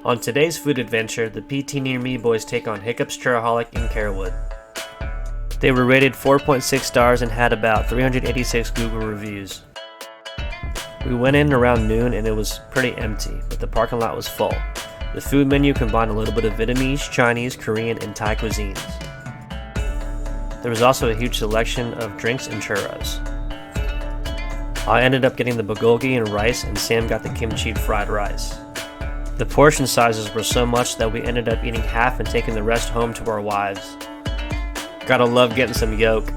On today's food adventure, the PT Near Me boys take on Hiccups Churroholic in Carewood. They were rated 4.6 stars and had about 386 Google reviews. We went in around noon and it was pretty empty, but the parking lot was full. The food menu combined a little bit of Vietnamese, Chinese, Korean, and Thai cuisines. There was also a huge selection of drinks and churros. I ended up getting the bulgogi and rice, and Sam got the kimchi fried rice. The portion sizes were so much that we ended up eating half and taking the rest home to our wives. Gotta love getting some yolk.